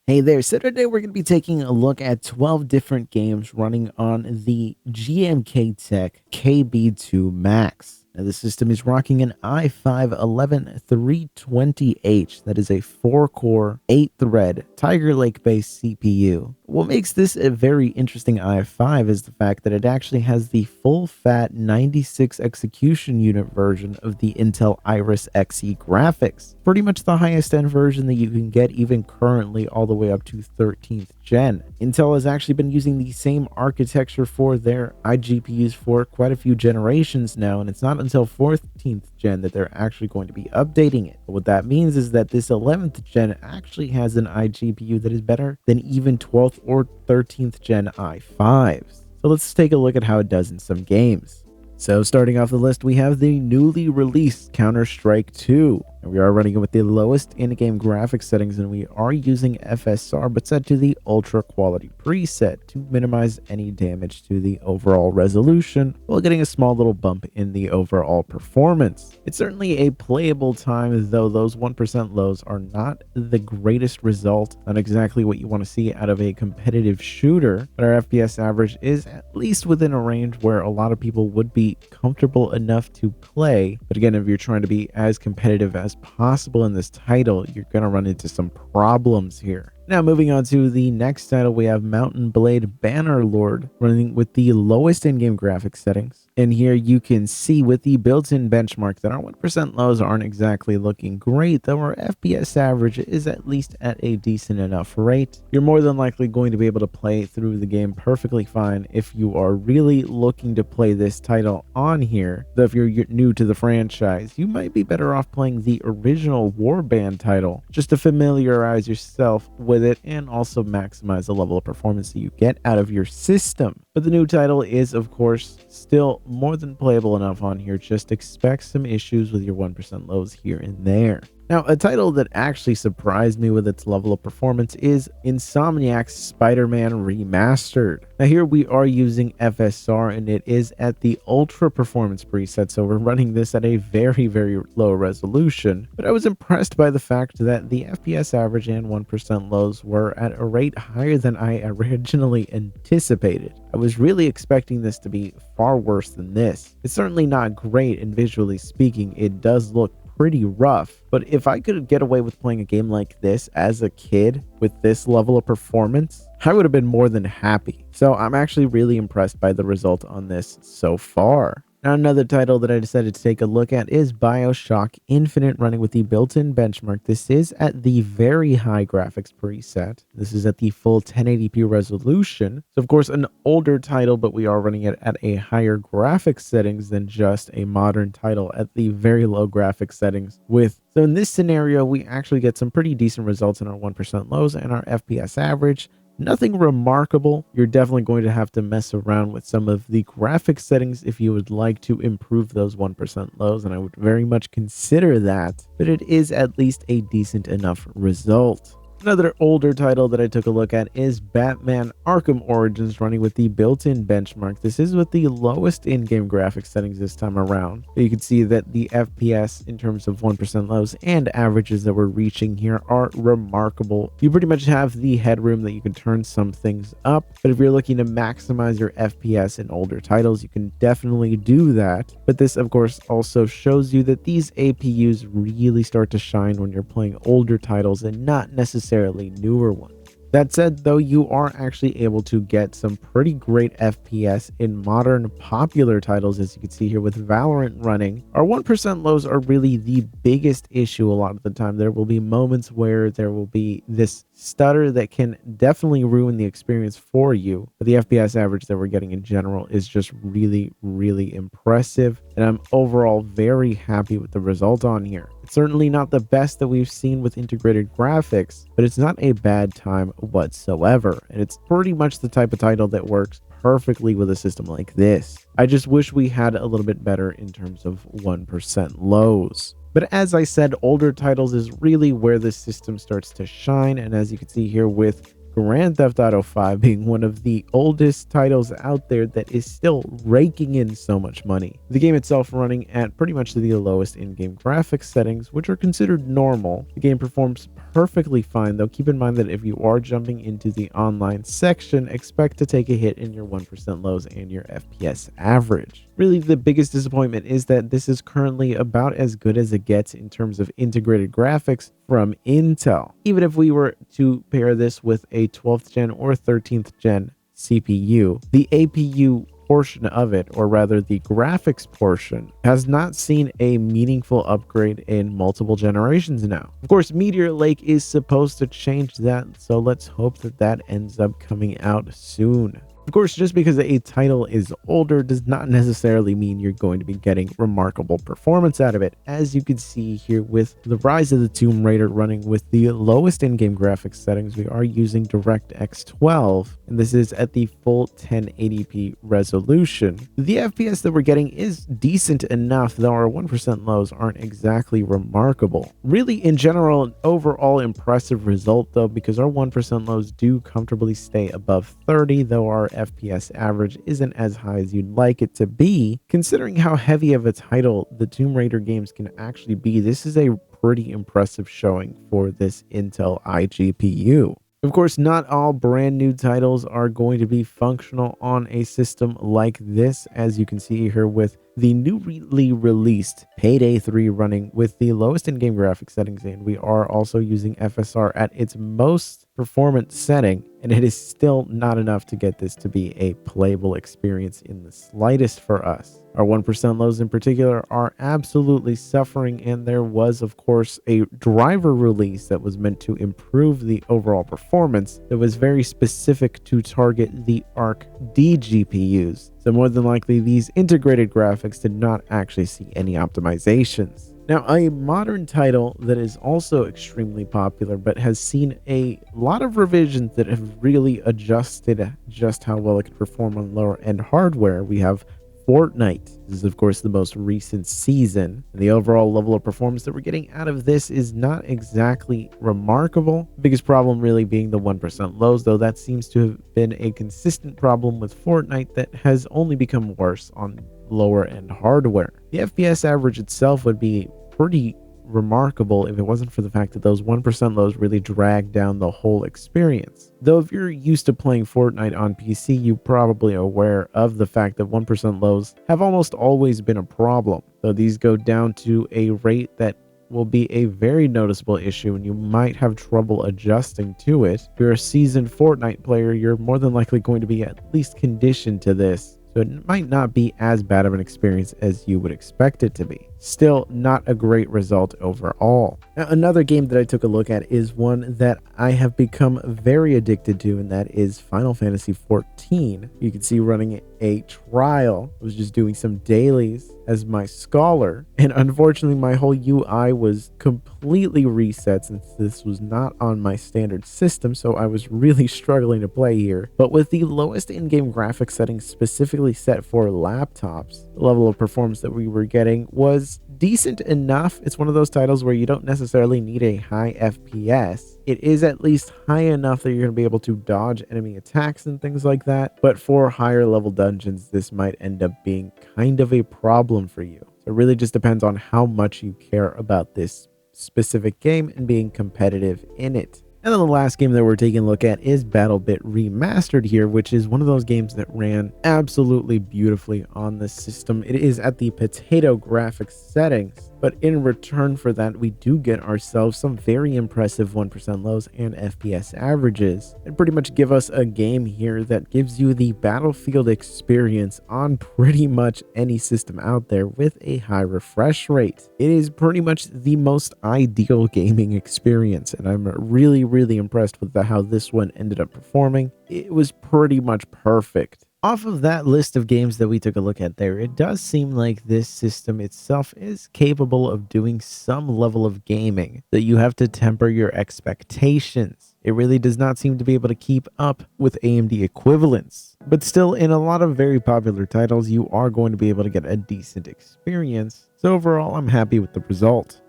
Hey there, so today we're going to be taking a look at 12 different games running on the GMKtec KB2 Max. Now, the system is rocking an i5-11320H. That is a 4-core, 8-thread, Tiger Lake-based CPU. What makes this a very interesting i5 is the fact that it actually has the full-fat 96 execution unit version of the Intel Iris Xe graphics. Pretty much the highest end version that you can get even currently, all the way up to 13th gen. Intel has actually been using the same architecture for their iGPUs for quite a few generations now, and it's not until 14th gen that they're actually going to be updating it. But what that means is that this 11th gen actually has an iGPU that is better than even 12th or 13th gen i5s. So let's take a look at how it does in some games. So starting off the list, we have the newly released Counter-Strike 2. And we are running it with the lowest in-game graphics settings, and we are using FSR but set to the ultra quality preset to minimize any damage to the overall resolution while getting a small little bump in the overall performance. It's certainly a playable time, though those 1% lows are not the greatest result, not exactly what you want to see out of a competitive shooter, but our FPS average is at least within a range where a lot of people would be comfortable enough to play. But again, if you're trying to be as competitive as possible in this title, you're going to run into some problems here. Now moving on to the next title, we have Mountain Blade Bannerlord running with the lowest in-game graphics settings. And here you can see with the built-in benchmark that our 1% lows aren't exactly looking great, though our FPS average is at least at a decent enough rate. You're more than likely going to be able to play through the game perfectly fine if you are really looking to play this title on here. Though if you're new to the franchise, you might be better off playing the original Warband title just to familiarize yourself with it and also maximize the level of performance that you get out of your system. But the new title is, of course, still more than playable enough on here. Just expect some issues with your 1% lows here and there. Now, a title that actually surprised me with its level of performance is Insomniac's Spider-Man Remastered. Now here we are using FSR, and it is at the ultra performance preset, so we're running this at a very low resolution. But I was impressed by the fact that the FPS average and 1% lows were at a rate higher than I originally anticipated. I was really expecting this to be far worse than this. It's certainly not great, and visually speaking, it does look pretty rough, but if I could get away with playing a game like this as a kid with this level of performance, I would have been more than happy. So I'm actually really impressed by the result on this so far. Now, another title that I decided to take a look at is BioShock Infinite running with the built-in benchmark. This is at the very high graphics preset. This is at the full 1080p resolution. So, of course, an older title, but we are running it at a higher graphics settings than just a modern title at the very low graphics settings with. So in this scenario, we actually get some pretty decent results in our 1% lows and our FPS average. Nothing remarkable. You're definitely going to have to mess around with some of the graphics settings if you would like to improve those 1% lows, and I would very much consider that, but it is at least a decent enough result. Another older title that I took a look at is Batman Arkham Origins running with the built-in benchmark. This is with the lowest in-game graphics settings this time around. You can see that the FPS in terms of 1% lows and averages that we're reaching here are remarkable. You pretty much have the headroom that you can turn some things up, but if you're looking to maximize your FPS in older titles, you can definitely do that. But this, of course, also shows you that these APUs really start to shine when you're playing older titles and not necessarily newer ones. That said, though, you are actually able to get some pretty great FPS in modern popular titles, as you can see here with Valorant running. Our 1% lows are really the biggest issue a lot of the time. There will be moments where there will be this stutter that can definitely ruin the experience for you. But the FPS average that we're getting in general is just really impressive. And I'm overall very happy with the result on here. It's certainly not the best that we've seen with integrated graphics, but it's not a bad time whatsoever. And it's pretty much the type of title that works perfectly with a system like this. I just wish we had a little bit better in terms of 1% lows. But as I said, older titles is really where the system starts to shine. And as you can see here with Grand Theft Auto 5 being one of the oldest titles out there that is still raking in so much money. The game itself running at pretty much the lowest in-game graphics settings, which are considered normal. The game performs perfectly fine, though keep in mind that if you are jumping into the online section, expect to take a hit in your 1% lows and your FPS average. Really, the biggest disappointment is that this is currently about as good as it gets in terms of integrated graphics from Intel. Even if we were to pair this with a 12th gen or 13th gen CPU, the APU portion of it, or rather the graphics portion, has not seen a meaningful upgrade in multiple generations now. Of course, Meteor Lake is supposed to change that, so let's hope that that ends up coming out soon. Of course, just because a title is older does not necessarily mean you're going to be getting remarkable performance out of it. As you can see here with the Rise of the Tomb Raider running with the lowest in-game graphics settings, we are using DirectX 12, and this is at the full 1080p resolution. The FPS that we're getting is decent enough, though our 1% lows aren't exactly remarkable. Really, in general, an overall impressive result, though, because our 1% lows do comfortably stay above 30, though our FPS average isn't as high as you'd like it to be. Considering how heavy of a title the Tomb Raider games can actually be, this is a pretty impressive showing for this Intel iGPU. Of course, not all brand new titles are going to be functional on a system like this, as you can see here with the newly released Payday 3 running with the lowest in-game graphics settings, and we are also using FSR at its most performance setting, and it is still not enough to get this to be a playable experience in the slightest for us. Our 1% lows in particular are absolutely suffering, and there was, of course, a driver release that was meant to improve the overall performance that was very specific to target the Arc D GPUs. So more than likely, these integrated graphics did not actually see any optimizations. Now, a modern title that is also extremely popular but has seen a lot of revisions that have really adjusted just how well it can perform on lower end hardware. We have Fortnite. This is, of course, the most recent season, and the overall level of performance that we're getting out of this is not exactly remarkable. The biggest problem really being the 1% lows, though that seems to have been a consistent problem with Fortnite that has only become worse on lower end hardware. The FPS average itself would be pretty remarkable if it wasn't for the fact that those 1% lows really drag down the whole experience. Though if you're used to playing Fortnite on PC, you probably are aware of the fact that 1% lows have almost always been a problem, though these go down to a rate that will be a very noticeable issue, and you might have trouble adjusting to it. If you're a seasoned Fortnite player, you're more than likely going to be at least conditioned to this, so it might not be as bad of an experience as you would expect it to be. Still, not a great result overall. Now, another game that I took a look at is one that I have become very addicted to, and that is Final Fantasy XIV. You can see running a trial. I was just doing some dailies as my scholar, and unfortunately my whole UI was completely reset since this was not on my standard system, so I was really struggling to play here. But with the lowest in-game graphics settings specifically set for laptops, the level of performance that we were getting was decent enough. It's one of those titles where you don't necessarily need a high FPS. It is at least high enough that you're going to be able to dodge enemy attacks and things like that, but for higher level dungeons, this might end up being kind of a problem for you. So it really just depends on how much you care about this specific game and being competitive in it. And then the last game that we're taking a look at is BattleBit Remastered here, which is one of those games that ran absolutely beautifully on the system. It is at the potato graphics settings, but in return for that, we do get ourselves some very impressive 1% lows and FPS averages, and pretty much give us a game here that gives you the Battlefield experience on pretty much any system out there with a high refresh rate. It is pretty much the most ideal gaming experience, and I'm really impressed with how this one ended up performing. It was pretty much perfect. Off of that list of games that we took a look at there, it does seem like this system itself is capable of doing some level of gaming, that you have to temper your expectations. It really does not seem to be able to keep up with AMD equivalents. But still, in a lot of very popular titles, you are going to be able to get a decent experience. So overall, I'm happy with the result.